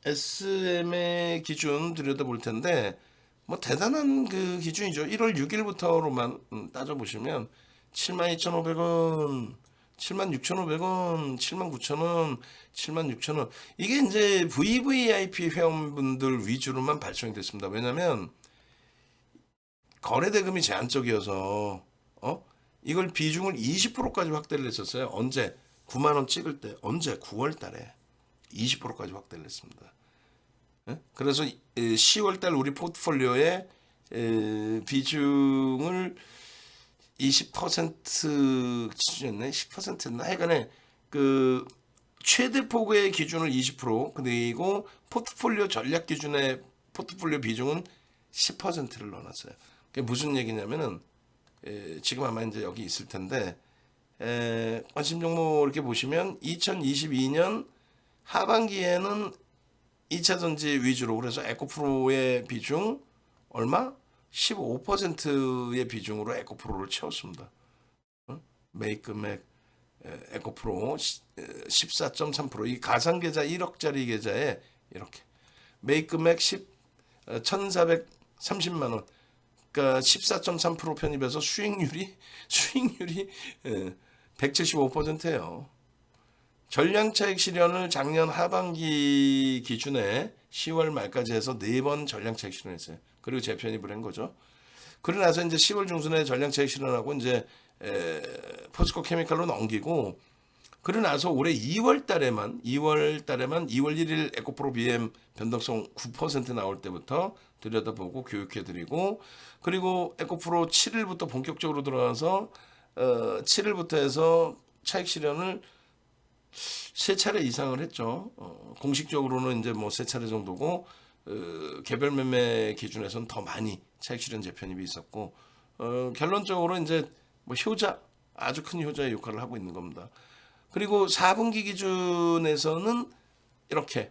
SM의 기준 들여다볼 텐데 뭐 대단한 그 기준이죠. 1월 6일부터로만 따져보시면 72,500원, 76,500원, 79,000원, 76,000원. 이게 이제 VVIP 회원분들 위주로만 발송이 됐습니다. 왜냐면 거래 대금이 제한적이어서 이걸 비중을 20%까지 확대를 했었어요. 언제? 9만 원 찍을 때. 언제? 9월 달에 20%까지 확대를 했습니다. 그래서 10월 달 우리 포트폴리오의 비중을 20% 기준이었네. 10%였나? 하여간에 그 최대 폭의 기준을 20%, 그리고 포트폴리오 전략 기준의 포트폴리오 비중은 10%를 넣어놨어요. 그게 무슨 얘기냐면은 지금 아마 이제 여기 있을 텐데 관심 종목 이렇게 보시면 2022년 하반기에는 2차 전지 위주로, 그래서 에코프로의 비중 얼마? 15%의 비중으로 에코프로를 채웠습니다. 메이크맥 에코프로 14.3%, 이 가상 계좌 1억짜리 계좌에 이렇게 메이크맥 1,430만 원, 그러니까 14.3% 편입해서 수익률이 175%예요. 전량차익 실현을 작년 하반기 기준에 10월 말까지 해서 4번 전량차익 실현했어요. 그리고 재편입을 한 거죠. 그러고 나서 이제 10월 중순에 전량차익 실현하고 이제 포스코 케미칼로 넘기고, 그러고 나서 올해 2월 달에만 2월 1일 에코프로 BM 변동성 9% 나올 때부터 들여다보고 교육해드리고, 그리고 에코프로 7일부터 본격적으로 들어가서 7일부터 해서 차익 실현을 3차례 이상을 했죠. 공식적으로는 이제 뭐 3차례 정도고, 개별 매매 기준에서는 더 많이 차익 실현 재편입이 있었고, 결론적으로 이제 뭐 효자, 아주 큰 효자의 역할을 하고 있는 겁니다. 그리고 4분기 기준에서는 이렇게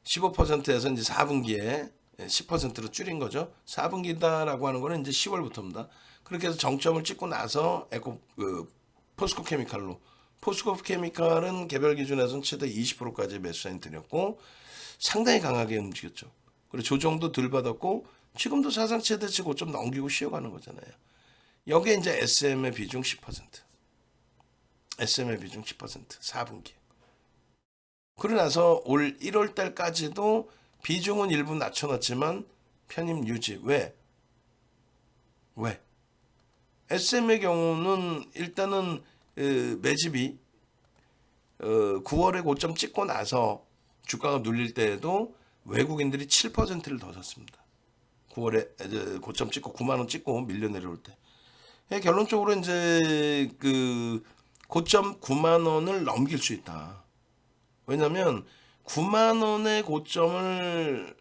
15%에서 이제 4분기에 10%로 줄인 거죠. 4분기다라고 하는 거는 이제 10월부터입니다. 그렇게 해서 정점을 찍고 나서 포스코 케미칼로, 포스코 케미칼은 개별 기준에서는 최대 20%까지 매수 사인 드렸고 상당히 강하게 움직였죠. 그리고 조정도 덜 받았고 지금도 사상 최대치 고점 넘기고 쉬어가는 거잖아요. 여기에 이제 SM의 비중 10%, SM의 비중 10%, 4분기. 그러고 나서 올 1월 달까지도 비중은 일부 낮춰놨지만 편입 유지. 왜? SM의 경우는 일단은 매집이 9월에 고점 찍고 나서 주가가 눌릴 때에도 외국인들이 7%를 더 샀습니다. 9월에 고점 찍고 9만 원 찍고 밀려 내려올 때. 결론적으로 이제 그 고점 9만 원을 넘길 수 있다. 왜냐면 9만 원의 고점을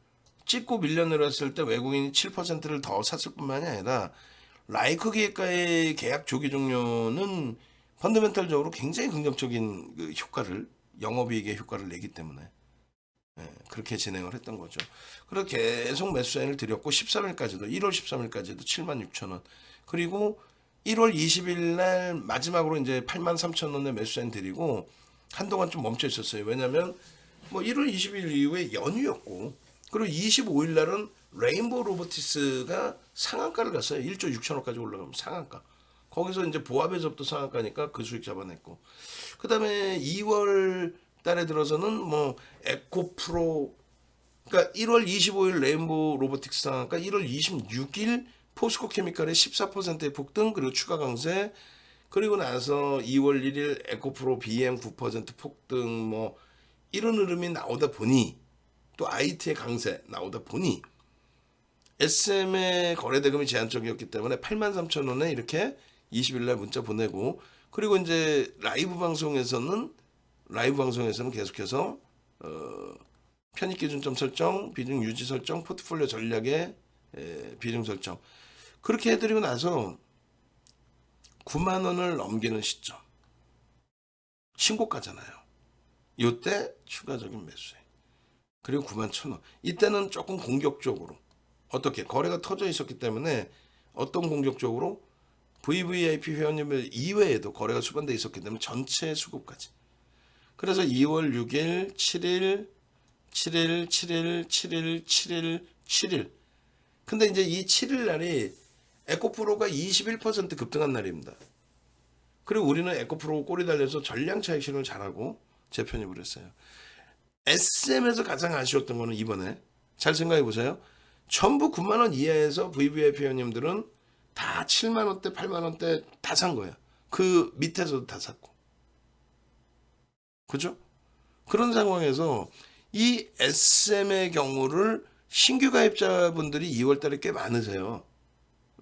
찍고 밀려 내렸을 때 외국인이 7%를 더 샀을 뿐만이 아니라 라이크 기획과의 계약 조기 종료는 펀더멘탈적으로 굉장히 긍정적인 그 효과를, 영업이익의 효과를 내기 때문에 그렇게 진행을 했던 거죠. 그래서 계속 매수 사인을 드렸고 13일까지도 1월 13일까지도 76,000원, 그리고 1월 20일 날 마지막으로 이제 83,000원에 매수 사인 드리고 한동안 좀 멈춰 있었어요. 왜냐면 뭐 1월 20일 이후에 연휴였고, 그리고 25일 날은 레인보우 로보티스가 상한가를 갔어요. 1조 6천억까지 올라가면 상한가. 거기서 이제 보합의 접도 상한가니까 그 수익 잡아냈고, 그 다음에 2월 달에 들어서는 뭐 에코프로, 그러니까 1월 25일 레인보우 로보틱스 상한가, 1월 26일 포스코 케미칼의 14%의 폭등, 그리고 추가 강세, 그리고 나서 2월 1일 에코프로 BM 9% 폭등, 뭐 이런 흐름이 나오다 보니, 또 IT의 강세 나오다 보니 SM의 거래 대금이 제한적이었기 때문에 83,000원에 이렇게 20일 날 문자 보내고, 그리고 이제 라이브 방송에서는 계속해서 편입 기준점 설정, 비중 유지 설정, 포트폴리오 전략의 비중 설정, 그렇게 해드리고 나서 9만 원을 넘기는 시점, 신고가잖아요. 이때 추가적인 매수해. 그리고 9만 1,000원. 이때는 조금 공격적으로, 어떻게 거래가 터져 있었기 때문에 어떤 공격적으로 VVIP 회원님들 이외에도 거래가 수반돼 있었기 때문에 전체 수급까지. 그래서 2월 6일, 7일, 7일, 7일, 7일, 7일, 7일. 근데 이제 이 7일 날이 에코프로가 21% 급등한 날입니다. 그리고 우리는 에코프로 꼬리 달려서 전량 차익 실현을 잘하고 재편입을 했어요. SM에서 가장 아쉬웠던 거는 이번에 잘 생각해 보세요. 전부 9만 원 이하에서 VVIP 회원님들은 다 7만 원대, 8만 원대 다 산 거예요. 그 밑에서도 다 샀고. 그죠? 그런 상황에서 이 SM의 경우를 신규 가입자분들이 2월 달에 꽤 많으세요.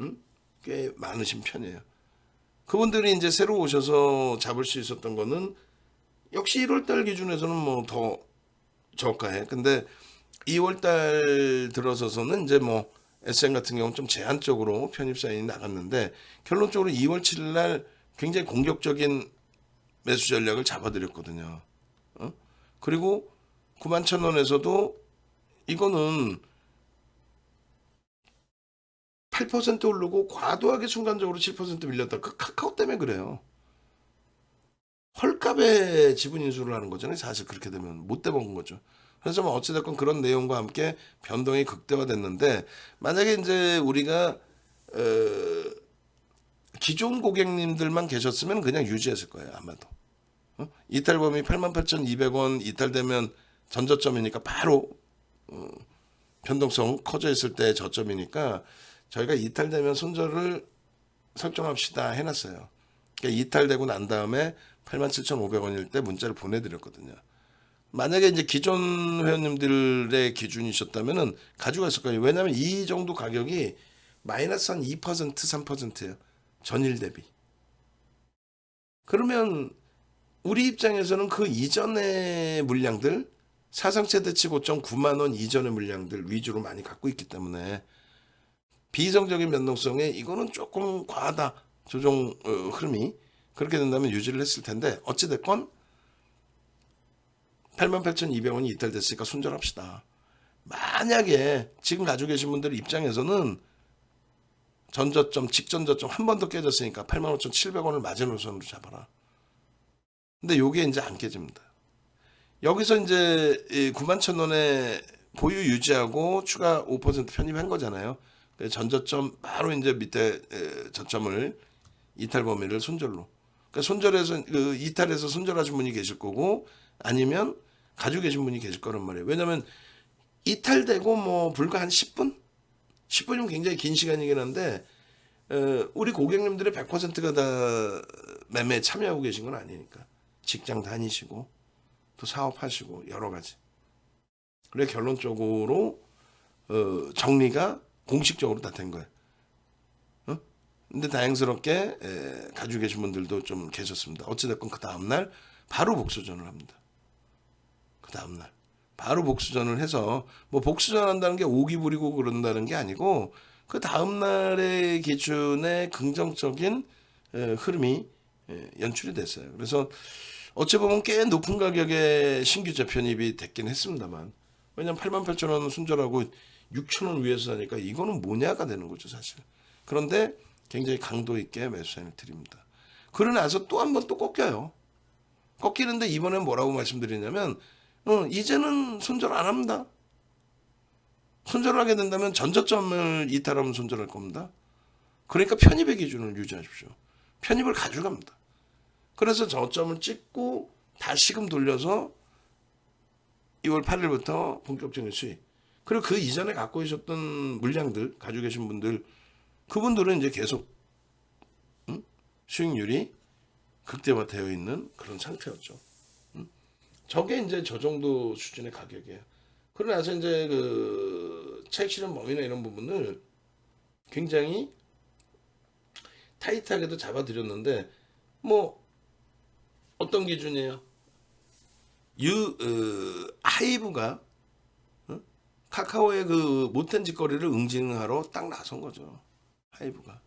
응? 꽤 많으신 편이에요. 그분들이 이제 새로 오셔서 잡을 수 있었던 거는 역시 1월 달 기준에서는 뭐 더 저가해. 근데 2월 달 들어서서는 이제 뭐 SM 같은 경우는 좀 제한적으로 편입 사인이 나갔는데 결론적으로 2월 7일 날 굉장히 공격적인 매수 전략을 잡아드렸거든요. 그리고 91,000원에서도 이거는 8% 오르고 과도하게 순간적으로 7% 밀렸다. 그 카카오 때문에 그래요. 헐값에 지분 인수를 하는 거잖아요. 사실 그렇게 되면 못 돼먹은 거죠. 그래서 뭐 어찌됐건 그런 내용과 함께 변동이 극대화됐는데 만약에 이제 우리가 기존 고객님들만 계셨으면 그냥 유지했을 거예요. 아마도. 이탈범위 88,200원 이탈되면 전저점이니까 바로 변동성 커져 있을 때 저점이니까 저희가 이탈되면 손절을 설정합시다 해놨어요. 그러니까 이탈되고 난 다음에 87,500원일 때 문자를 보내드렸거든요. 만약에 이제 기존 회원님들의 기준이셨다면은 가져갔을 거예요. 왜냐하면 이 정도 가격이 마이너스 한 2%, 3%예요. 전일 대비. 그러면 우리 입장에서는 그 이전의 물량들 사상 최대치 고점 9만 원 이전의 물량들 위주로 많이 갖고 있기 때문에 비이성적인 변동성에 이거는 조금 과하다. 조정 흐름이 그렇게 된다면 유지를 했을 텐데 어찌됐건 88,200원이 이탈됐으니까 손절합시다. 만약에 지금 가지고 계신 분들 입장에서는 전저점, 직전저점 한 번 더 깨졌으니까 85,700원을 마지노선으로 잡아라. 근데 요게 이제 안 깨집니다. 여기서 이제 91,000원에 보유 유지하고 추가 5% 편입한 거잖아요. 전저점 바로 이제 밑에 저점을 이탈 범위를 손절로. 그러니까 손절해서 이탈해서 손절하신 분이 계실 거고 아니면 가지고 계신 분이 계실 거란 말이에요. 왜냐하면 이탈되고 뭐 불과 한 10분? 10분이면 굉장히 긴 시간이긴 한데 우리 고객님들의 100%가 다 매매에 참여하고 계신 건 아니니까. 직장 다니시고 또 사업하시고 여러 가지. 그래 결론적으로 정리가 공식적으로 다 된 거예요. 근데 다행스럽게 가지고 계신 분들도 좀 계셨습니다. 어찌됐건 그 다음날 바로 복수전을 합니다. 그 다음날 바로 복수전을 해서 뭐 복수전 한다는 게 오기 부리고 그런다는 게 아니고 그 다음날의 기준에 긍정적인 흐름이 연출이 됐어요. 그래서 어찌 보면 꽤 높은 가격에 신규 재편입이 됐긴 했습니다만 왜냐면 88,000원 순절하고 6,000원 위에서 사니까 이거는 뭐냐가 되는 거죠 사실. 그런데 굉장히 강도 있게 매수 사인을 드립니다. 그러고 나서 또 한 번 또 꺾여요. 꺾이는데 이번엔 뭐라고 말씀드리냐면 이제는 손절 안 합니다. 손절을 하게 된다면 전저점을 이탈하면 손절할 겁니다. 그러니까 편입의 기준을 유지하십시오. 편입을 가져갑니다. 그래서 저점을 찍고 다시금 돌려서 2월 8일부터 본격적인 수익. 그리고 그 이전에 갖고 계셨던 물량들 가지고 계신 분들 그분들은 이제 계속 수익률이 극대화되어 있는 그런 상태였죠. 저게 이제 저 정도 수준의 가격이에요. 그러고 나서 이제 그 차익 실현 범위나 이런 부분을 굉장히 타이트하게도 잡아드렸는데 뭐 어떤 기준이에요? 하이브가 카카오의 그 못된 짓거리를 응징하러 딱 나선 거죠. 하이브가.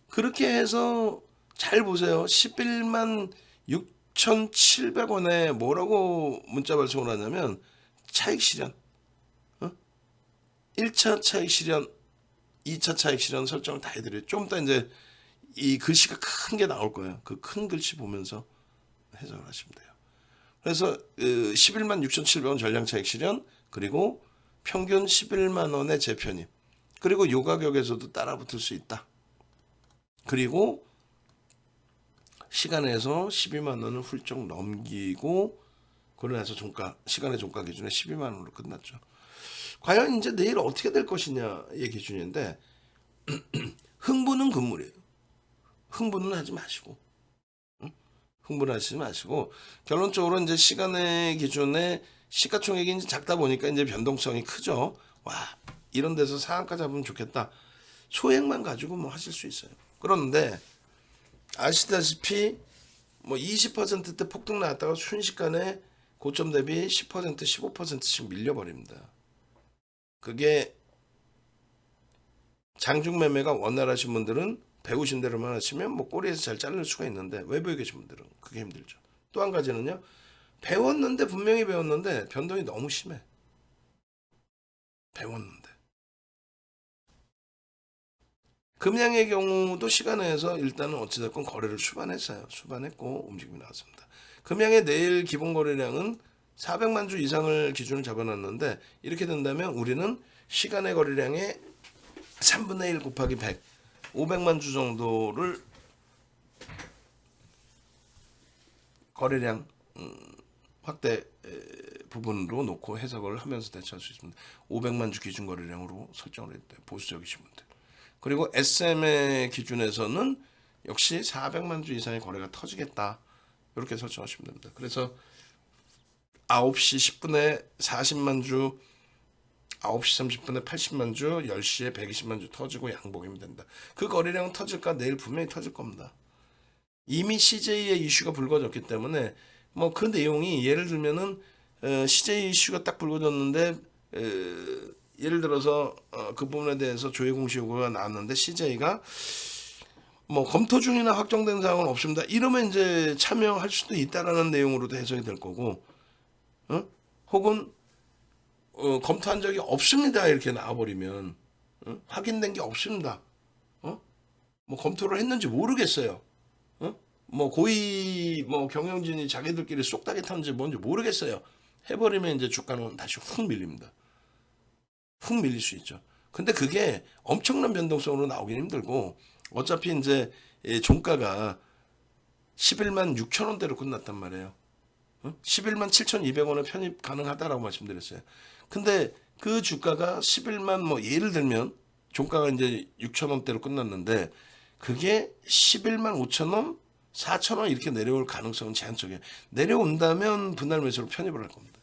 그렇게 해서 잘 보세요. 11만 6,700원에 뭐라고 문자 발송을 하냐면 차익 실현. 1차 차익 실현, 2차 차익 실현 설정을 다 해드려요. 좀 이따 이제 이 글씨가 큰 게 나올 거예요. 그 큰 글씨 보면서 해석을 하시면 돼요. 그래서 11만 6,700원 전량차익 실현, 그리고 평균 11만 원의 재편입, 그리고 요 가격에서도 따라붙을 수 있다. 그리고 시간에서 12만 원을 훌쩍 넘기고 그러고 나서 시간의 종가 기준에 12만 원으로 끝났죠. 과연 이제 내일 어떻게 될 것이냐의 기준인데 흥분은 금물이에요. 흥분은 하지 마시고, 흥분하시지 마시고 결론적으로 이제 시간의 기준에 시가총액이 이제 작다 보니까 이제 변동성이 크죠. 와, 이런 데서 상한가 잡으면 좋겠다. 소액만 가지고 뭐 하실 수 있어요. 그런데 아시다시피 뭐 20%대 폭등 나왔다가 순식간에 고점 대비 10%, 15%씩 밀려버립니다. 그게 장중 매매가 원활하신 분들은 배우신 대로만 하시면 뭐 꼬리에서 잘 자를 수가 있는데 외부에 계신 분들은 그게 힘들죠. 또 한 가지는요. 분명히 배웠는데 변동이 너무 심해. 배웠는데. 금양의 경우도 시간에서 일단은 어찌됐건 거래를 수반했어요. 수반했고 움직임이 나왔습니다. 금양의 내일 기본 거래량은 400만 주 이상을 기준을 잡아놨는데 이렇게 된다면 우리는 시간의 거래량의 3분의 1 곱하기 100, 500만 주 정도를 거래량 확대 부분으로 놓고 해석을 하면서 대처할 수 있습니다. 500만 주 기준 거래량으로 설정을 했대요. 보수적이신 분들. 그리고 SM의 기준에서는 역시 400만 주 이상의 거래가 터지겠다. 이렇게 설정하시면 됩니다. 그래서 9시 10분에 40만 주, 9시 30분에 80만 주, 10시에 120만 주 터지고 양봉이면 된다. 그 거래량은 터질까? 내일 분명히 터질 겁니다. 이미 CJ의 이슈가 불거졌기 때문에 뭐 그 내용이 예를 들면은 CJ 이슈가 딱 불거졌는데 예를 들어서 그 부분에 대해서 조회 공시 요구가 나왔는데 CJ가 뭐 검토 중이나 확정된 사항은 없습니다. 이러면 이제 참여할 수도 있다라는 내용으로도 해석이 될 거고, 혹은 검토한 적이 없습니다 이렇게 나와버리면 확인된 게 없습니다. 뭐 검토를 했는지 모르겠어요. 뭐 고위 뭐 경영진이 자기들끼리 쏙다게 탔는지 뭔지 모르겠어요. 해버리면 이제 주가는 다시 훅 밀립니다. 훅 밀릴 수 있죠. 근데 그게 엄청난 변동성으로 나오긴 힘들고 어차피 이제 종가가 11만 6천 원대로 끝났단 말이에요. 11만 7,200원에 편입 가능하다라고 말씀드렸어요. 근데 그 주가가 11만 뭐 예를 들면 종가가 이제 6천 원대로 끝났는데 그게 11만 5천 원, 4천 원 이렇게 내려올 가능성은 제한적이에요. 내려온다면 분할 매수로 편입을 할 겁니다.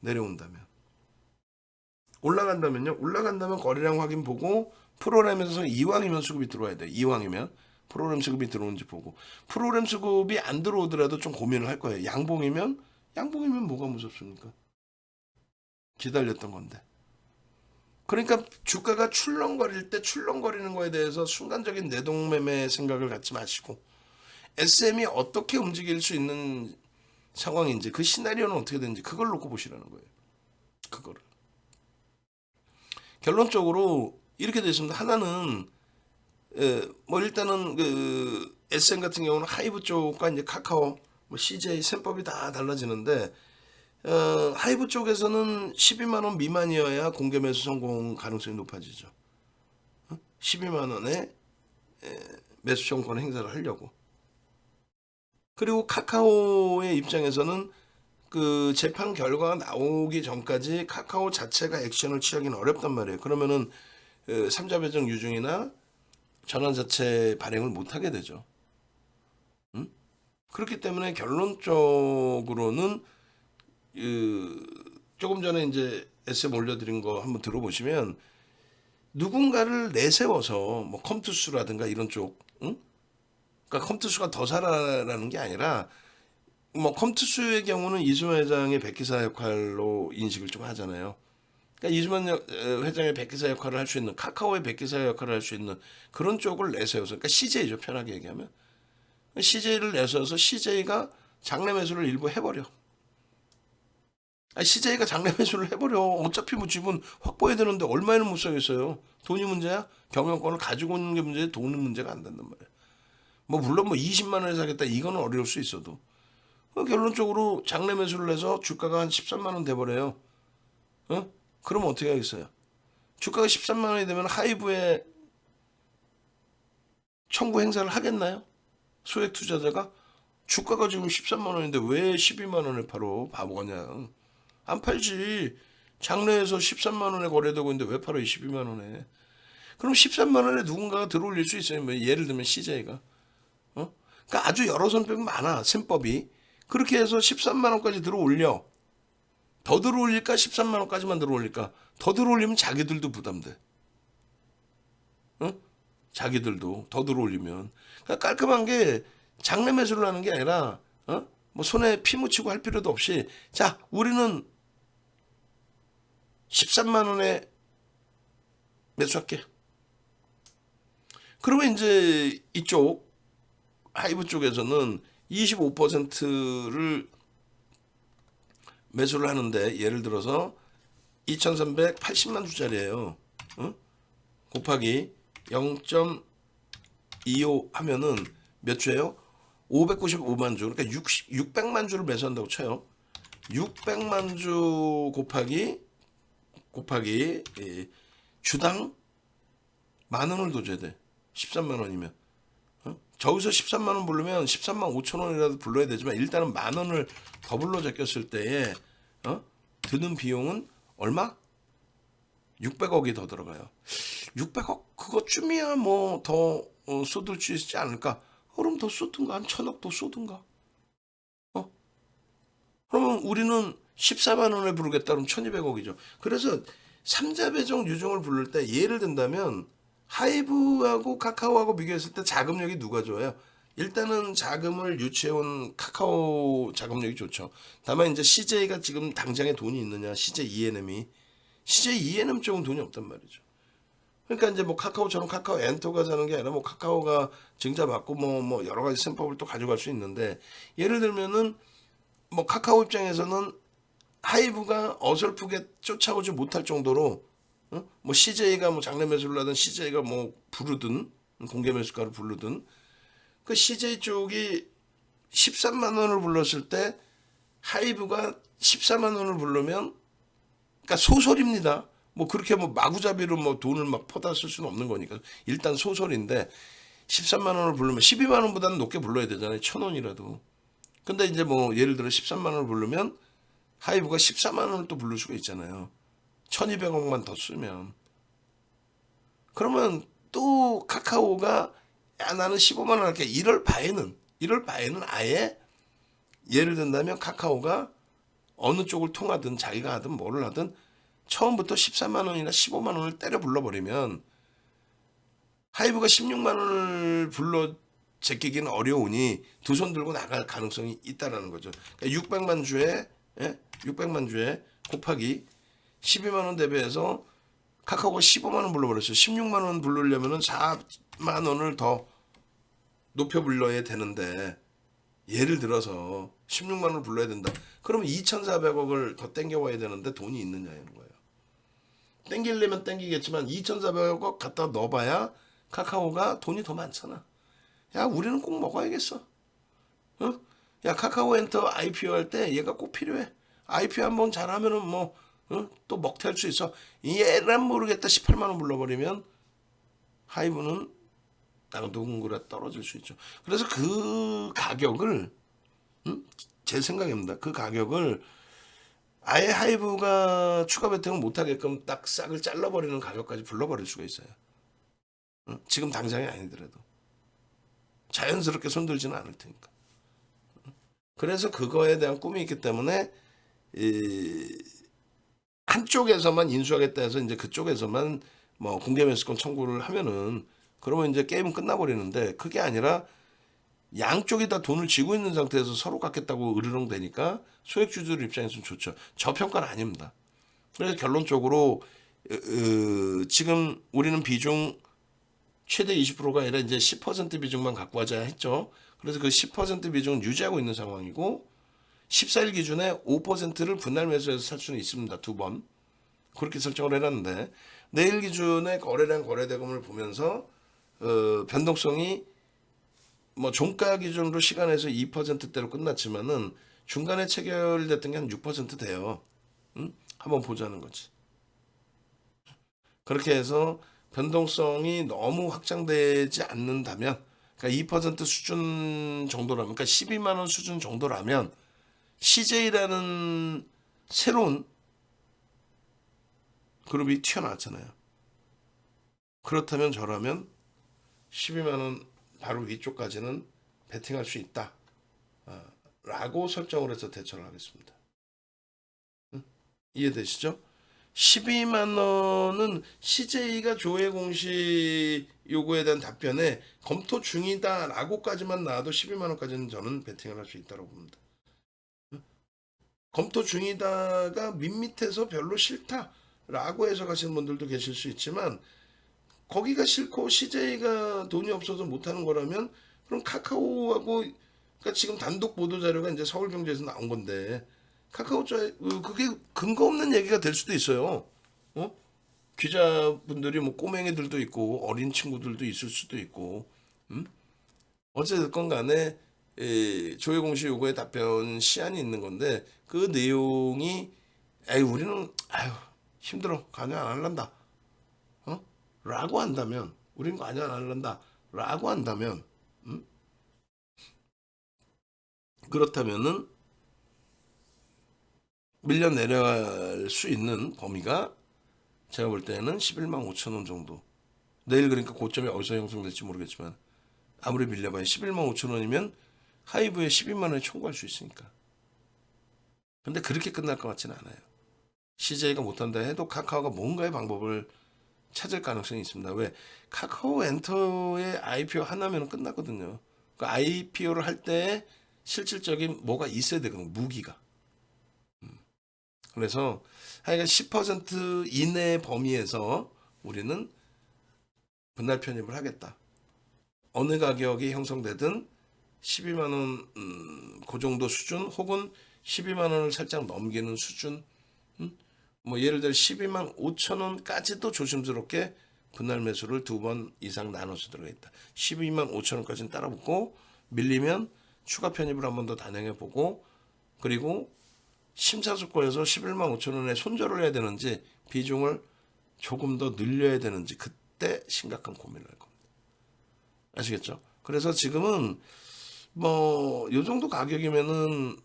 내려온다면. 올라간다면 거래량 확인 보고 프로그램에서 이왕이면 수급이 들어와야 돼요. 이왕이면 프로그램 수급이 들어오는지 보고 프로그램 수급이 안 들어오더라도 좀 고민을 할 거예요. 양봉이면 뭐가 무섭습니까? 기다렸던 건데. 그러니까 주가가 출렁거릴 때 출렁거리는 거에 대해서 순간적인 내동매매 생각을 갖지 마시고 SM이 어떻게 움직일 수 있는 상황인지 그 시나리오는 어떻게 되는지 그걸 놓고 보시라는 거예요. 그거를. 결론적으로 이렇게 됐습니다. 하나는 뭐 일단은 그 SM 같은 경우는 하이브 쪽과 이제 카카오, 뭐 CJ 셈법이 다 달라지는데 하이브 쪽에서는 12만 원 미만이어야 공개 매수 성공 가능성이 높아지죠. 12만 원에 매수 청구권 행사를 하려고. 그리고 카카오의 입장에서는 그 재판 결과가 나오기 전까지 카카오 자체가 액션을 취하기는 어렵단 말이에요. 그러면은 3자 배정 유증이나 전환 자체 발행을 못 하게 되죠. 그렇기 때문에 결론적으로는 조금 전에 이제 SM 올려드린 거 한번 들어보시면 누군가를 내세워서 뭐 컴투스라든가 이런 쪽, 그러니까 컴투스가 더 살아라는 게 아니라 뭐 컴투스의 경우는 이수만 회장의 백기사 역할로 인식을 좀 하잖아요. 그러니까 이수만 회장의 백기사 역할을 할 수 있는 카카오의 백기사 역할을 할 수 있는 그런 쪽을 내세워서 그러니까 CJ죠 편하게 얘기하면 CJ를 내세워서 CJ가 장내 매수를 일부 해버려. CJ가 장내 매수를 해버려. 어차피 뭐 지분 확보해야 되는데 얼마에는 못 사겠어요. 돈이 문제야? 경영권을 가지고 있는 게 문제지 돈은 문제가 안 된단 말이야. 뭐 물론 뭐 20만 원에 사겠다 이거는 어려울 수 있어도 결론적으로 장내 매수를 해서 주가가 한 13만 원 돼버려요. 그러면 어떻게 하겠어요? 주가가 13만 원이 되면 하이브에 청구 행사를 하겠나요? 소액 투자자가 주가가 지금 13만 원인데 왜 12만 원에 팔어? 바보가냐. 안 팔지. 장내에서 13만 원에 거래되고 있는데 왜 팔어? 12만 원에. 그럼 13만 원에 누군가가 들어올릴 수 있어요. 뭐 예를 들면 CJ가. 그러니까 아주 여러 선법이 많아. 셈법이. 그렇게 해서 13만 원까지 들어올려. 더 들어올릴까? 13만 원까지만 들어올릴까? 더 들어올리면 자기들도 부담돼. 자기들도 더 들어올리면. 그러니까 깔끔한 게 장내 매수를 하는 게 아니라 뭐 손에 피 묻히고 할 필요도 없이 자 우리는 13만 원에 매수할게. 그러면 이제 이쪽 하이브 쪽에서는 25%를 매수를 하는데 예를 들어서 2,380만 주짜리예요. 곱하기 0.25 하면은 몇 주예요? 595만 주. 그러니까 600만 주를 매수한다고 쳐요. 600만 주 곱하기 주당 만 원을 더 줘야 돼. 13만 원이면. 저기서 13만 원 부르면 13만 5천 원이라도 불러야 되지만 일단은 만 원을 더 불러 제꼈을 때에 드는 비용은 얼마? 600억이 더 들어가요. 600억 그것쯤이야 뭐 더 쏟을 수 있지 않을까? 그럼 더 쏟든가 한 1,000억 더 쏟든가. 그러면 우리는 14만 원에 부르겠다 그러면 1,200억이죠. 그래서 삼자 배정 유종을 부를 때 예를 든다면 하이브하고 카카오하고 비교했을 때 자금력이 누가 좋아요? 일단은 자금을 유치해온 카카오 자금력이 좋죠. 다만 이제 CJ가 지금 당장에 돈이 있느냐? CJ ENM 쪽은 돈이 없단 말이죠. 그러니까 이제 뭐 카카오처럼 카카오 엔터가 사는 게 아니라 뭐 카카오가 증자 받고 뭐 여러 가지 셈법을 또 가져갈 수 있는데 예를 들면은 뭐 카카오 입장에서는 하이브가 어설프게 쫓아오지 못할 정도로 뭐 CJ가 뭐 장내 매수를 하든 CJ가 뭐 부르든 공개 매수가를 부르든 그 CJ 쪽이 13만 원을 불렀을 때 하이브가 14만 원을 부르면 그러니까 소설입니다. 뭐 그렇게 뭐 마구잡이로 뭐 돈을 막 퍼다 쓸 수는 없는 거니까 일단 소설인데 13만 원을 부르면 12만 원보다는 높게 불러야 되잖아요. 1,000원이라도. 근데 이제 뭐 예를 들어 13만 원을 부르면 하이브가 14만 원을 또 부를 수가 있잖아요. 1,200억만 더 쓰면. 그러면 또 카카오가 야 나는 15만 원 할게. 이럴 바에는 아예 예를 든다면 카카오가 어느 쪽을 통하든 자기가 하든 뭐를 하든 처음부터 14만 원이나 15만 원을 때려 불러버리면 하이브가 16만 원을 불러 제끼기는 어려우니 두 손 들고 나갈 가능성이 있다라는 거죠. 그러니까 600만 주에 곱하기 12만 원 대비해서 카카오가 15만 원 불러버렸어요. 16만 원 부르려면은 4만 원을 더 높여 불러야 되는데 예를 들어서 16만 원을 불러야 된다. 그러면 2,400억을 더 땡겨와야 되는데 돈이 있느냐는 거예요. 땡기려면 땡기겠지만 2,400억 갖다 넣어봐야 카카오가 돈이 더 많잖아. 야 우리는 꼭 먹어야겠어. 야 카카오 엔터 IPO 할 때 얘가 꼭 필요해. IPO 한번 잘하면은 뭐 또 먹튀할 수 있어. 얘란 모르겠다 18만 원 불러버리면 하이브는 누군가 떨어질 수 있죠. 그래서 그 가격을 제 생각입니다. 그 가격을 아예 하이브가 추가 배팅을 못하게끔 딱 싹을 잘라버리는 가격까지 불러버릴 수가 있어요. 지금 당장이 아니더라도 자연스럽게 손들지는 않을 테니까. 그래서 그거에 대한 꿈이 있기 때문에 한쪽에서만 인수하겠다 해서 이제 그쪽에서만 뭐 공개 매수권 청구를 하면은 그러면 이제 게임은 끝나버리는데 그게 아니라 양쪽이 다 돈을 쥐고 있는 상태에서 서로 갖겠다고 으르렁대니까 소액주주들 입장에서는 좋죠. 저평가는 아닙니다. 그래서 결론적으로 지금 우리는 비중 최대 20%가 아니라 이제 10% 비중만 갖고 하자 했죠. 그래서 그 10% 비중은 유지하고 있는 상황이고 14일 기준에 5%를 분할 매수해서 살 수는 있습니다. 2번. 그렇게 설정을 해놨는데 내일 기준에 거래량 거래대금을 보면서 변동성이 뭐 종가 기준으로 시간에서 2%대로 끝났지만은 중간에 체결됐던 게 한 6% 돼요. 응? 한번 보자는 거지. 그렇게 해서 변동성이 너무 확장되지 않는다면, 그러니까 2% 수준 정도라면, 그러니까 12만 원 수준 정도라면 CJ라는 새로운 그룹이 튀어나왔잖아요. 그렇다면 저라면 12만 원 바로 위쪽까지는 베팅할 수 있다. 라고 설정을 해서 대처를 하겠습니다. 이해되시죠? 12만 원은 CJ가 조회 공시 요구에 대한 답변에 검토 중이다라고까지만 나와도 12만 원까지는 저는 베팅을 할 수 있다고 봅니다. 검토 중이다가 밋밋해서 별로 싫다라고 해석하시는 분들도 계실 수 있지만, 거기가 싫고 CJ가 돈이 없어서 못하는 거라면 그럼 카카오하고, 그러니까 지금 단독 보도 자료가 이제 서울경제에서 나온 건데, 카카오 자 그게 근거 없는 얘기가 될 수도 있어요. 어? 기자분들이 뭐 꼬맹이들도 있고 어린 친구들도 있을 수도 있고, 어쨌든 간에 조회공시 요구에 답변 시한이 있는 건데, 그 내용이 에이 우리는 아유 힘들어 관여 안 할란다 라고 한다면, 우리는 관여 안 할란다 라고 한다면, 그렇다면은 밀려 내려갈 수 있는 범위가 제가 볼 때는 11만 5천 원 정도. 내일 그러니까 고점이 어디서 형성될지 모르겠지만 아무리 밀려봐야 11만 5천 원이면 하이브에 12만 원에 청구할 수 있으니까. 근데 그렇게 끝날 것 같지는 않아요. CJ가 못한다 해도 카카오가 뭔가의 방법을 찾을 가능성이 있습니다. 왜? 카카오 엔터의 IPO 하나면 끝났거든요. 그 IPO를 할 때 실질적인 뭐가 있어야 되거든요. 무기가. 그래서 하여간 10% 이내 범위에서 우리는 분할 편입을 하겠다. 어느 가격이 형성되든 12만 원, 그 정도 수준, 혹은 12만 원을 살짝 넘기는 수준, 뭐 예를 들어 12만 5천 원까지도 조심스럽게 분할 매수를 2번 이상 나눠서 들어가겠다. 12만 5천 원까지는 따라붙고, 밀리면 추가 편입을 한 번 더 단행해 보고, 그리고 심사숙고해서 11만 5천 원에 손절을 해야 되는지 비중을 조금 더 늘려야 되는지, 그때 심각한 고민을 할 겁니다. 아시겠죠? 그래서 지금은 뭐 요 정도 가격이면은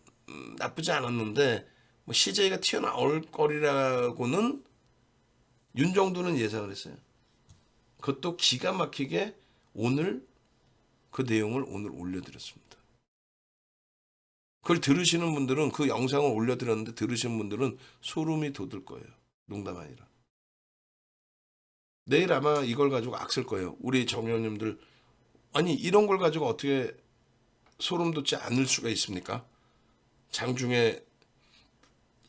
나쁘지 않았는데, 뭐 CJ가 튀어나올 거리라고는 윤정두는 예상을 했어요. 그것도 기가 막히게 오늘 그 내용을 오늘 올려드렸습니다. 그걸 들으시는 분들은, 그 영상을 올려드렸는데 들으시는 분들은 소름이 돋을 거예요. 농담 아니라. 내일 아마 이걸 가지고 악쓸 거예요. 우리 정의원님들, 아니 이런 걸 가지고 어떻게 소름 돋지 않을 수가 있습니까? 장중에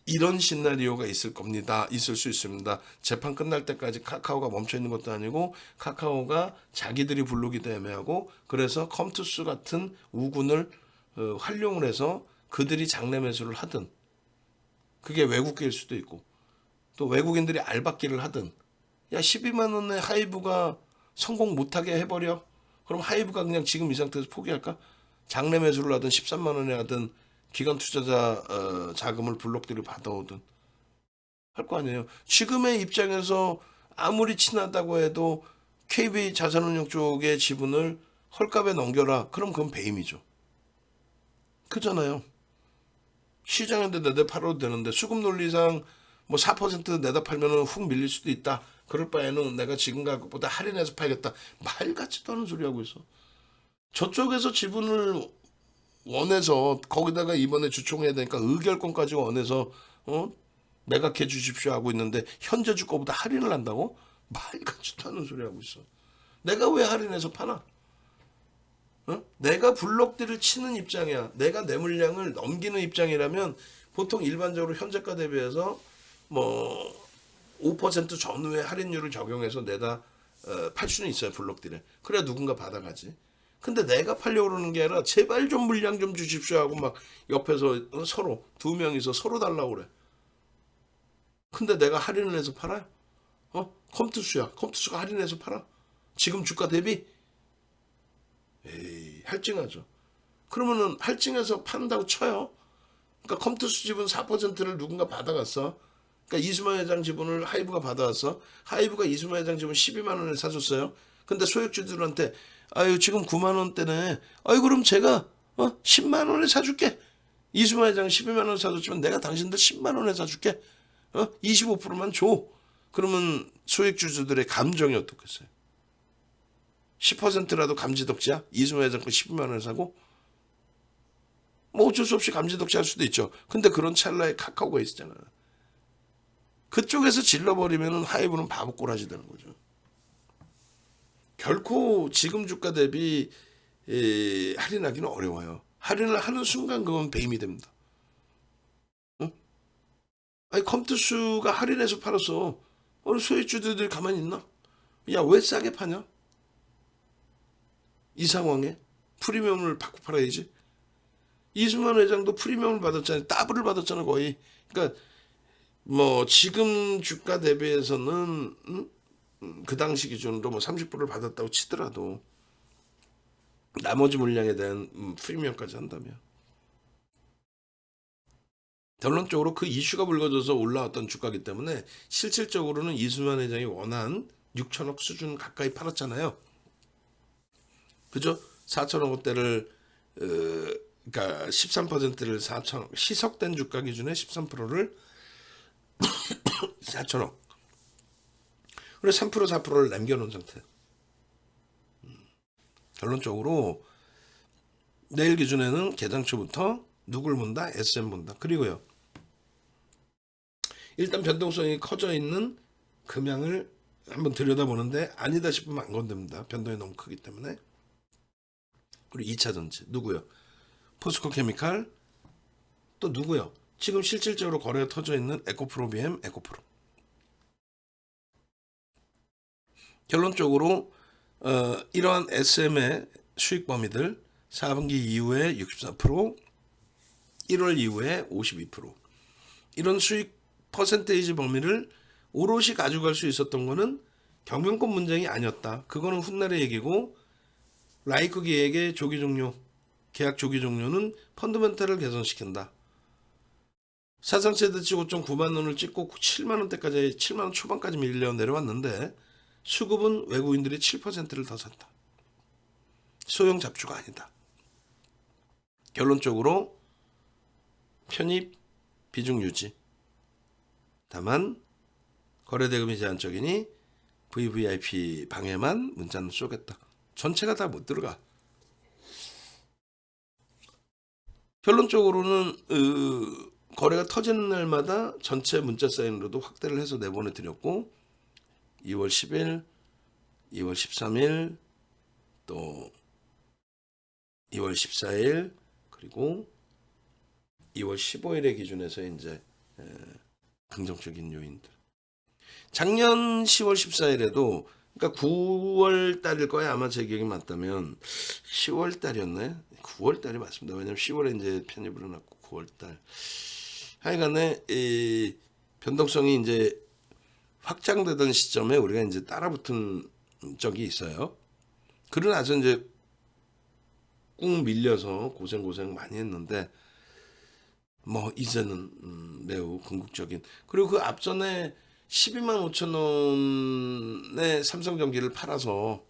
이런 시나리오가 있을 겁니다. 있을 수 있습니다. 재판 끝날 때까지 카카오가 멈춰 있는 것도 아니고, 카카오가 자기들이 부르기도 애매하고, 그래서 컴투스 같은 우군을 활용을 해서 그들이 장내 매수를 하든, 그게 외국계일 수도 있고, 또 외국인들이 알박기를 하든, 야 12만 원에 하이브가 성공 못하게 해버려. 그럼 하이브가 그냥 지금 이 상태에서 포기할까? 장내 매수를 하든 13만 원에 하든 기관 투자자 자금을 블록들이 받아오든 할 거 아니에요. 지금의 입장에서 아무리 친하다고 해도 KB 자산운용 쪽의 지분을 헐값에 넘겨라. 그럼 그건 배임이죠. 그잖아요. 시장인데 내다 팔아도 되는데, 수급 논리상 뭐 4% 내다 팔면은 훅 밀릴 수도 있다. 그럴 바에는 내가 지금 가격보다 할인해서 팔겠다. 말 같지도 않은 소리 하고 있어. 저쪽에서 지분을 원해서, 거기다가 이번에 주총해야 되니까 의결권까지 원해서 매각해 주십시오 하고 있는데, 현재 주가보다 할인을 한다고? 말 같지도 않은 소리 하고 있어. 내가 왜 할인해서 파나? 내가 블록들을 치는 입장이야. 내가 내 물량을 넘기는 입장이라면 보통 일반적으로 현재가 대비해서 뭐 5% 전후의 할인율을 적용해서 내다 팔 수는 있어요. 블록들을. 그래야 누군가 받아가지. 근데 내가 팔려고 그러는 게 아니라 제발 좀 물량 좀 주십시오 하고 막 옆에서 서로 두 명이서 서로 달라고 그래. 근데 내가 할인을 해서 팔아요? 컴투스야. 컴투스가 할인해서 팔아? 지금 주가 대비? 에이, 할증하죠. 그러면은 할증해서 판다고 쳐요. 그러니까 컴투스 지분 4%를 누군가 받아갔어. 그러니까 이수만 회장 지분을 하이브가 받아왔어. 하이브가 이수만 회장 지분 12만 원에 사줬어요. 근데 소액주들한테 아유 지금 9만 원대네. 아유 그럼 제가 10만 원에 사줄게. 이수만 회장 12만 원 사줬지만 내가 당신들 10만 원에 사줄게. 25%만 줘. 그러면 소액주주들의 감정이 어떻겠어요? 10%라도 감지덕지야? 이수만 회장 거 12만 원에 사고? 뭐 어쩔 수 없이 감지덕지 할 수도 있죠. 근데 그런 찰나에 카카오가 있었잖아. 그쪽에서 질러버리면 하이브는 바보 꼬라지 되는 거죠. 결코 지금 주가 대비 할인하기는 어려워요. 할인을 하는 순간 그건 배임이 됩니다. 응? 아니 컴투스가 할인해서 팔았어. 어느 소액주주들이 가만히 있나? 야 왜 싸게 파냐? 이 상황에 프리미엄을 받고 팔아야지. 이수만 회장도 프리미엄을 받았잖아요. 더블을 받았잖아 거의. 그러니까 뭐 지금 주가 대비해서는 그 당시 기준으로 뭐 30%를 받았다고 치더라도 나머지 물량에 대한 프리미엄까지 한다면 결론적으로 그 이슈가 불거져서 올라왔던 주가이기 때문에 실질적으로는 이수만 회장이 원한 6천억 수준 가까이 팔았잖아요. 그죠? 4천억 원대를 그러니까 13%를 4천억 희석된 주가 기준에 13%를 4천억 그래서 3% 4%를 남겨놓은 상태. 결론적으로 내일 기준에는 개장 초부터 누굴 본다? SM 본다. 그리고요. 일단 변동성이 커져 있는 금양을 한번 들여다보는데 아니다 싶으면 안 건듭니다. 변동이 너무 크기 때문에. 그리고 2차 전지 누구요? 포스코 케미칼 또 누구요? 지금 실질적으로 거래가 터져 있는 에코프로 BM 에코프로. 결론적으로 이러한 SM의 수익 범위들 4분기 이후에 64%, 1월 이후에 52%. 이런 수익 퍼센테이지 범위를 오롯이 가져갈 수 있었던 거는 경영권 문제이 아니었다. 그거는 훗날의 얘기고 라이크 기획의 조기 종료, 계약 조기 종료는 펀더멘탈을 개선시킨다. 사상 최대치 5.9만 원을 찍고 7만 원대까지 7만 원 초반까지 밀려 내려왔는데 수급은 외국인들이 7%를 더 샀다. 소형 잡주가 아니다. 결론적으로 편입 비중 유지. 다만 거래대금이 제한적이니 VVIP 방에만 문자는 쏘겠다. 전체가 다 못 들어가. 결론적으로는 거래가 터지는 날마다 전체 문자 사인으로도 확대를 해서 내보내드렸고 2월 10일, 2월 13일, 또 2월 14일, 그리고 2월 15일의 기준에서 이제 긍정적인 요인들. 작년 10월 14일에도 그러니까 9월 달일 거야 아마 제 기억이 맞다면 10월 달이었네. 9월 달이 맞습니다. 왜냐면 10월에 이제 편입을 해놨고 9월 달. 하여간에 이 변동성이 이제 확장되던 시점에 우리가 이제 따라붙은 적이 있어요. 그러고 나서 이제 꾹 밀려서 고생 많이 했는데 뭐 이제는 매우 궁극적인. 그리고 그 앞전에 12만 5천 원에 삼성전기를 팔아서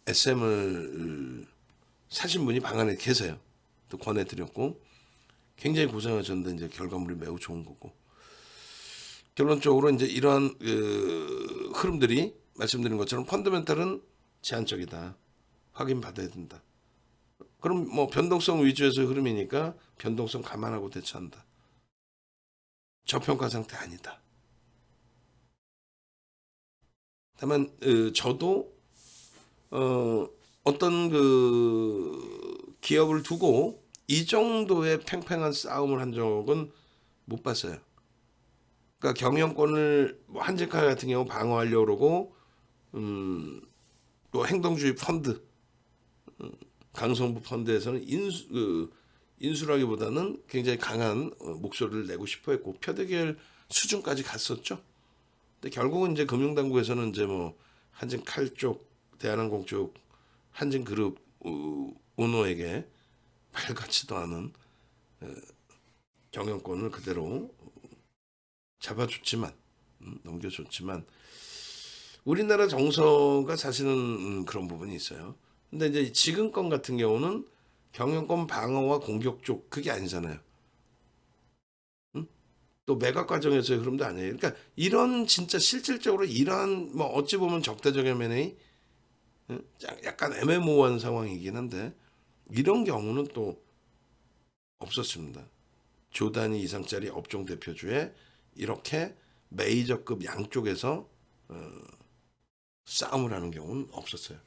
SM을 사신 분이 방 안에 계세요. 또 권해드렸고 굉장히 고생하셨는데 이제 결과물이 매우 좋은 거고. 결론적으로 이제 이러한 흐름들이 말씀드린 것처럼 펀더멘탈은 제한적이다. 확인받아야 된다. 그럼 뭐 변동성 위주에서 흐름이니까 변동성 감안하고 대처한다. 저평가 상태 아니다. 다만 저도 어떤 그 기업을 두고 이 정도의 팽팽한 싸움을 한 적은 못 봤어요. 그러니까 경영권을 뭐 한직칼 같은 경우 방어하려고 그러고 또 행동주의 펀드 강성부 펀드에서는 인수라기보다는 굉장히 강한 목소리를 내고 싶어 했고 표대결 수준까지 갔었죠. 근데 결국은 이제 금융당국에서는 이제 뭐 한진칼 쪽, 대한항공 쪽, 한진그룹 오너에게 말 같지도 않은 경영권을 그대로 잡아줬지만 넘겨줬지만 우리나라 정서가 사실은 그런 부분이 있어요. 근데 이제 지금 건 같은 경우는 경영권 방어와 공격 쪽 그게 아니잖아요. 응? 또 매각 과정에서의 흐름도 아니에요. 그러니까 이런 진짜 실질적으로 이러한 뭐 어찌 보면 적대적 M&A 약간 애매모호한 상황이긴 한데 이런 경우는 또 없었습니다. 조 단위 이상짜리 업종 대표주에 이렇게 메이저급 양쪽에서 싸움을 하는 경우는 없었어요.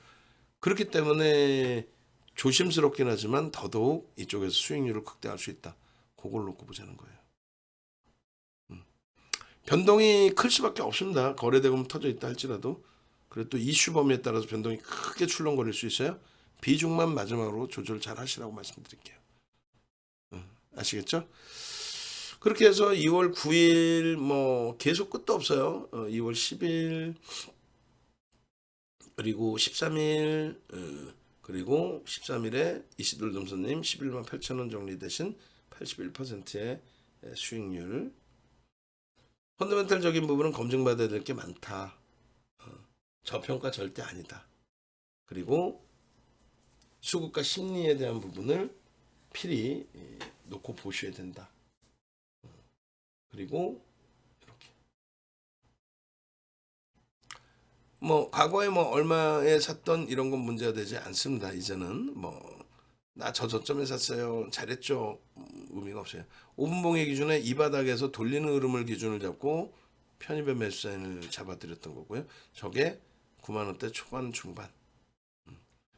그렇기 때문에 조심스럽긴 하지만 더더욱 이쪽에서 수익률을 극대화할 수 있다. 그걸 놓고 보자는 거예요. 변동이 클 수밖에 없습니다. 거래대금 터져 있다 할지라도. 그리고 또 이슈 범위에 따라서 변동이 크게 출렁거릴 수 있어요. 비중만 마지막으로 조절 잘 하시라고 말씀드릴게요. 아시겠죠? 그렇게 해서 2월 9일 뭐 계속 끝도 없어요. 2월 10일 그리고 13일 그리고 13일에 이시돌 dom선님 11만 8천 원 정리되신 81%의 수익률. 펀더멘탈적인 부분은 검증받아야 될 게 많다. 저평가 절대 아니다. 그리고 수급과 심리에 대한 부분을 필히 놓고 보셔야 된다. 그리고 이렇게 뭐 과거에 뭐 얼마에 샀던 이런 건 문제가 되지 않습니다. 이제는 뭐 나 저점에 샀어요. 잘했죠. 의미가 없어요. 5분봉의 기준에 이 바닥에서 돌리는 흐름을 기준을 잡고 편입의 매수 사인을 잡아드렸던 거고요. 저게 9만 원대 초반 중반.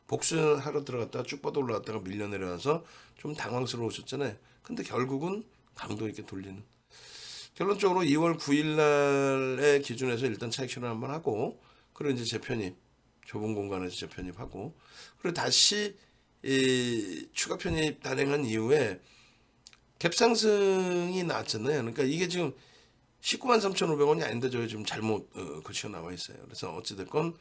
복수하러 들어갔다가 쭉 뻗어 올라갔다가 밀려 내려와서 좀 당황스러우셨잖아요. 근데 결국은 강도 있게 돌리는. 결론적으로 2월 9일 날의 기준에서 일단 차익 실현 한번 하고 그리고 이제 재편입 좁은 공간에서 재편입하고 그리고 다시 이 추가 편입 단행한 이후에 갭 상승이 나왔잖아요. 그러니까 이게 지금 19만 3,500원이 아닌데 저희 지금 잘못 거치가 나와 있어요. 그래서 어찌됐건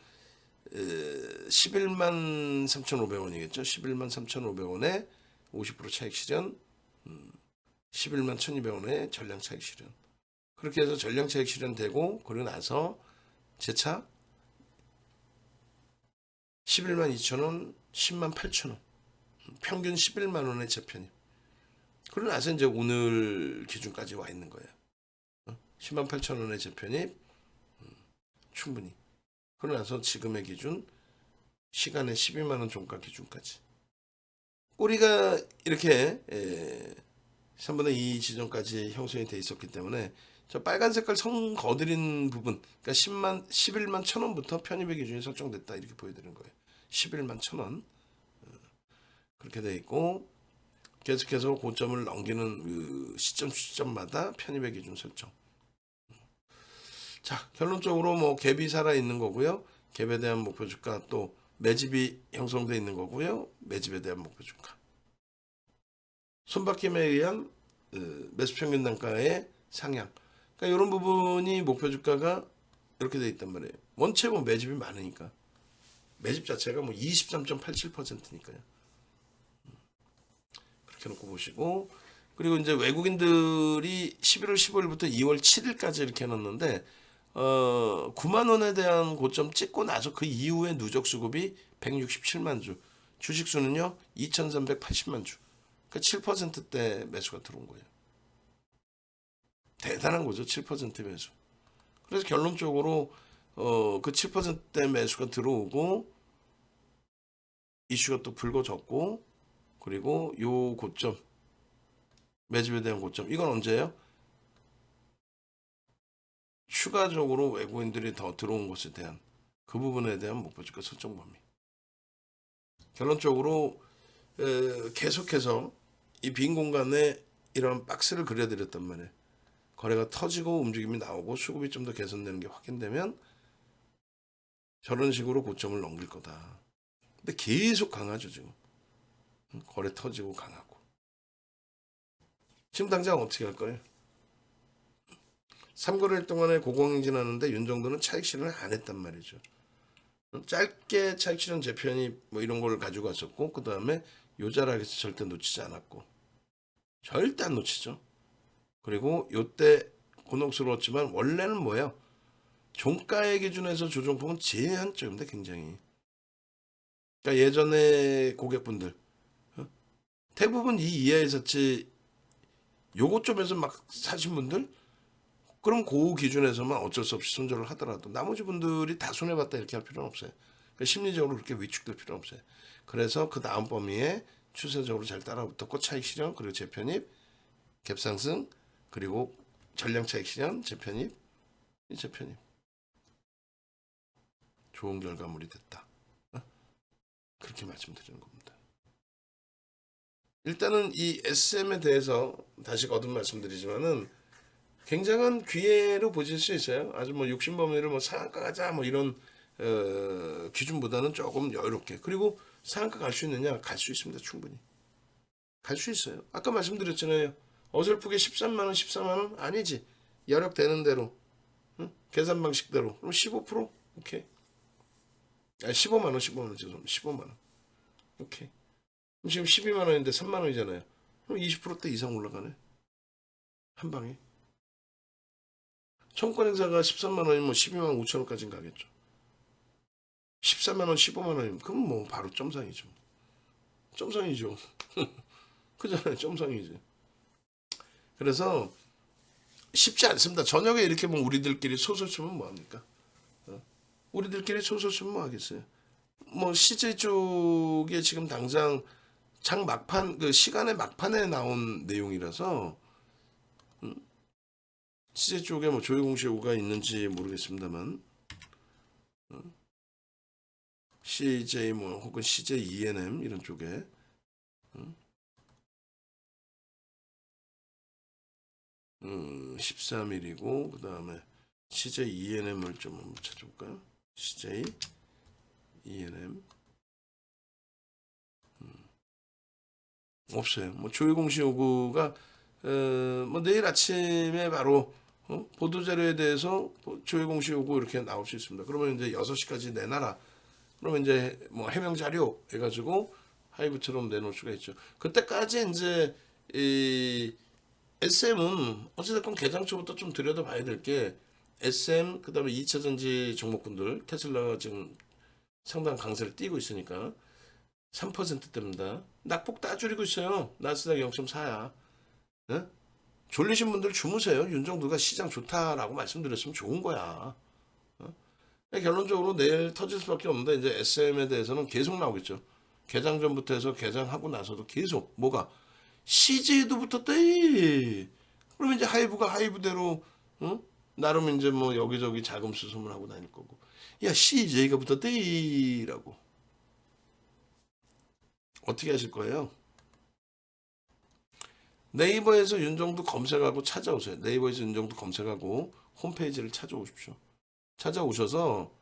11만 3,500원이겠죠. 11만 3,500원에 50% 차익 실현 11만 1,200원에 전량 차익 실현. 그렇게 해서 전량 차익 실현되고 그러고 나서 재차 11만 2천원, 10만 8천원, 평균 11만 원의 재편입. 그러고 나서 이제 오늘 기준까지 와 있는 거예요. 10만 8천 원의 재편입 충분히. 그러고 나서 지금의 기준 시간에 12만 원 종가 기준까지. 꼬리가 이렇게 3분의 2 지점까지 형성이 돼 있었기 때문에 저 빨간 색깔 선 거드린 부분, 그러니까 11만 1,000원부터 편입의 기준이 설정됐다 이렇게 보여드리는 거예요. 11만 1,000원 그렇게 돼 있고 계속해서 고점을 넘기는 그 시점마다 편입의 기준 설정. 자 결론적으로 뭐 갭이 살아 있는 거고요. 갭에 대한 목표 주가 또 매집이 형성돼 있는 거고요. 매집에 대한 목표 주가. 손바뀜에 의한 매수 평균 단가의 상향. 그러니까 이런 부분이 목표 주가가 이렇게 돼 있단 말이에요. 원체 뭐 매집이 많으니까 매집 자체가 뭐 23.87%니까요. 그렇게 놓고 보시고 그리고 이제 외국인들이 11월 15일부터 2월 7일까지 이렇게 해놨는데 9만 원에 대한 고점 찍고 나서 그 이후에 누적 수급이 167만 주, 주식 수는요 2,380만 주. 그러니까 7%대 매수가 들어온 거예요. 대단한 거죠. 7% 매수. 그래서 결론적으로 그 7%대 매수가 들어오고 이슈가 또 불거졌고 그리고 요 고점 매집에 대한 고점 이건 언제예요? 추가적으로 외국인들이 더 들어온 것에 대한 그 부분에 대한 목표주가 설정 범위. 결론적으로 계속해서 이 빈 공간에 이런 박스를 그려드렸단 말이에요. 거래가 터지고 움직임이 나오고 수급이 좀 더 개선되는 게 확인되면 저런 식으로 고점을 넘길 거다. 근데 계속 강하죠 지금. 거래 터지고 강하고. 지금 당장 어떻게 할 거예요? 3거래일 동안에 고공행진하는데 윤 정도는 차익 실현을 안 했단 말이죠. 짧게 차익 실현 재편이 뭐 이런 걸 가지고 왔었고 그 다음에 요자락에서 절대 놓치지 않았고 절대 안 놓치죠. 그리고 요때 곤혹스러웠지만 원래는 뭐예요? 종가의 기준에서 조정폭은 제한적입니다. 굉장히. 그러니까 예전에 고객분들 대부분 이 이하에 샀지 요거점에서 막 사신 분들 그럼 그 기준에서만 어쩔 수 없이 손절을 하더라도 나머지 분들이 다 손해봤다 이렇게 할 필요는 없어요. 그러니까 심리적으로 그렇게 위축될 필요는 없어요. 그래서 그 다음 범위에 추세적으로 잘 따라붙었고 차익 실현 그리고 재편입 갭상승 그리고 전량 차익 실현 재편입 이 재편입 좋은 결과물이 됐다. 그렇게 말씀드리는 겁니다. 일단은 이 SM에 대해서 다시 거듭 말씀드리지만은 굉장한 기회로 보실 수 있어요. 아주 뭐 욕심범위를 뭐 상한가 가자 뭐 이런 기준보다는 조금 여유롭게 그리고 상한가 갈 수 있느냐 갈 수 있습니다. 충분히 갈 수 있어요. 아까 말씀드렸잖아요. 어설프게 13만 원, 14만 원 아니지. 여력 되는 대로 계산 방식대로 그럼 15% 오케이. 아 15만 원, 15만 원 죄송합니다. 15만 원 오케이. 그럼 지금 12만 원인데 3만 원이잖아요. 그럼 20%대 이상 올라가네 한 방에. 청권 행사가 13만 원이면 12만 5천 원까지는 가겠죠. 14만 원, 15만 원이면 그럼 뭐 바로 점상이죠. 점상이죠. 그잖아요. 점상이지. 그래서 쉽지 않습니다. 저녁에 이렇게 뭐 우리들끼리 소설 쓰면 뭐 합니까? 우리들끼리 소설 쓰면 뭐 하겠어요? 뭐 CJ 쪽에 지금 당장 장 막판 그 시간의 막판에 나온 내용이라서 CJ 쪽에 뭐 조회공시 요구가 있는지 모르겠습니다만 CJ 뭐 혹은 CJ ENM 이런 쪽에 13일이고 그 다음에 CJ ENM을 좀 한번 찾아볼까요? CJ ENM 없어요. 뭐 조회공시 요구가 뭐 내일 아침에 바로 보도 자료에 대해서 조회공시 요구 이렇게 나올 수 있습니다. 그러면 이제 6시까지 내놔라. 그러면 이제 뭐 해명 자료 해가지고 하이브처럼 내놓을 수가 있죠. 그때까지 이제 이 SM은 어찌됐건 개장초부터 좀 들여다봐야 될 게 SM 그다음에 2차 전지 종목군들 테슬라가 지금 상당한 강세를 띄고 있으니까 3%대입니다. 낙폭 다 줄이고 있어요. 나스닥 0.4야. 네? 졸리신 분들 주무세요. 윤정두가 시장 좋다라고 말씀드렸으면 좋은 거야. 결론적으로 내일 터질 수밖에 없는데 이제 SM에 대해서는 계속 나오겠죠. 개장 전부터 해서 개장하고 나서도 계속 뭐가 CJ도 붙었대. 그러면 이제 하이브가 하이브대로 나름 이제 뭐 여기저기 자금 수습을 하고 다닐 거고. 야 CJ가 붙었대라고 어떻게 하실 거예요? 네이버에서 윤정도 검색하고 찾아오세요. 네이버에서 윤정도 검색하고 홈페이지를 찾아오십시오. 찾아오셔서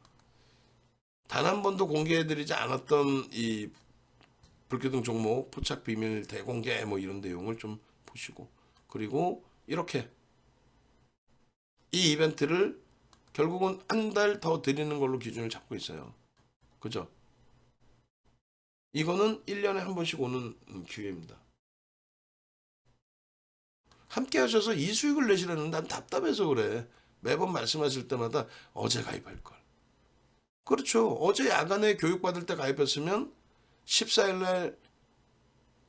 단 한 번도 공개해드리지 않았던 이 불교등 종목 포착 비밀 대공개 뭐 이런 내용을 좀 보시고 그리고 이렇게 이 이벤트를 결국은 한 달 더 드리는 걸로 기준을 잡고 있어요. 그죠? 이거는 1년에 한 번씩 오는 기회입니다. 함께 하셔서 이 수익을 내시라는 난 답답해서 그래. 매번 말씀하실 때마다 어제 가입할 걸. 그렇죠. 어제 야간에 교육받을 때 가입했으면 14일 날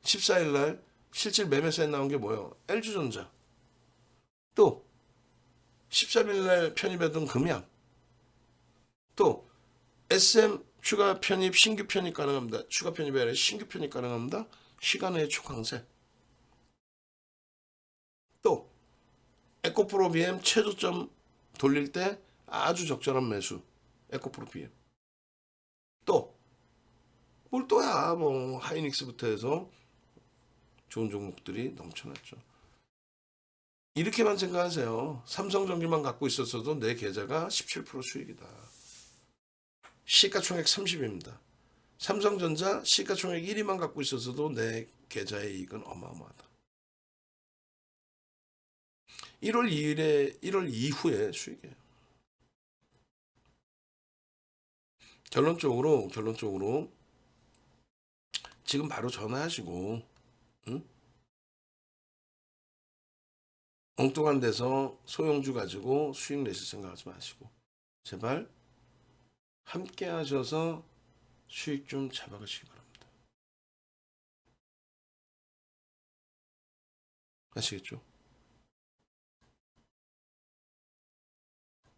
14일 날 실질 매매 사인 나온 게 뭐예요? LG전자. 또 13일 날 편입했던 금양. 또 SM 추가 편입, 신규 편입 가능합니다. 추가 편입이 아니라 신규 편입 가능합니다. 시간의 초강세. 또 에코프로 BM 최저점 돌릴 때 아주 적절한 매수. 에코프로 BM. 또 뭘 또야 뭐 하이닉스부터 해서 좋은 종목들이 넘쳐났죠. 이렇게만 생각하세요. 삼성전기만 갖고 있었어도 내 계좌가 17% 수익이다. 시가총액 30입니다. 삼성전자 시가총액 1위만 갖고 있었어도 내 계좌의 이익은 어마어마하다. 1월 2일에 1월 이후에 수익이에요. 결론적으로 지금 바로 전화하시고 응? 엉뚱한 데서 소형주 가지고 수익 내실 생각하지 마시고 제발 함께 하셔서 수익 좀 잡아가시기 바랍니다. 아시겠죠?